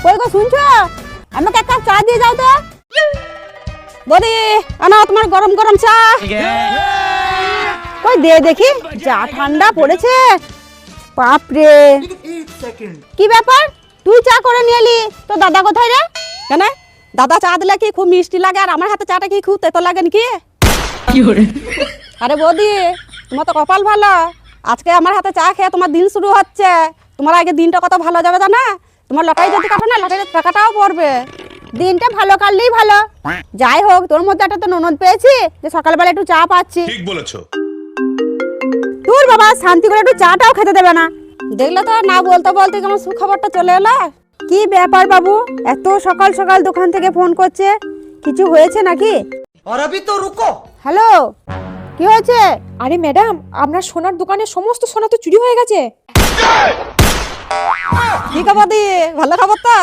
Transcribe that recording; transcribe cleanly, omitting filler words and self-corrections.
কই গো শুনছো? আমাকে এক কাপ চা দিয়ে যাও তো। বৌদি আনা তোমার গরম গরম চা। কই দে দেখি, যা ঠান্ডা পড়েছে বাপরে। কি ব্যাপার, তুই চা করে নিয়ে এলি, তো দাদা কোথায় রে? কেন দাদা চা দিলে কি খুব মিষ্টি লাগে, আর আমার হাতে চাটা কি খুব তেতো লাগে নাকি? আরে বৌদি তোমার তো কপাল ভালো, আজকে আমার হাতে চা খেয়ে তোমার দিন শুরু হচ্ছে। তোমার আগে দিনটা কত ভালো যাবে জানা? তোমার লটারি যদি কাটো না, লটারির টাকাটাও পড়বে। দিনটা ভালো কাটলেই ভালো। যাই হোক, তোর মধ্যে একটা তো ননদ পেয়েছি যে সকালবেলা একটু চা পাচ্ছি। ঠিক বলেছো। তোর বাবা শান্তি করে একটু চাটাও খেতে দেবে না। দেখলে তো না বলতে বলতে কেমন সুখবরটা চলে এলো। কি ব্যাপার বাবু, এত সকাল সকাল দোকান থেকে ফোন করছে, কিছু হয়েছে নাকি? और अभी तो रुको। হ্যালো, কি হয়েছে? আরে ম্যাডাম, আপনার সোনার দোকানে সমস্ত সোনা তো চুরি হয়ে গেছে। কি খবর দি, ভালো খবর তো?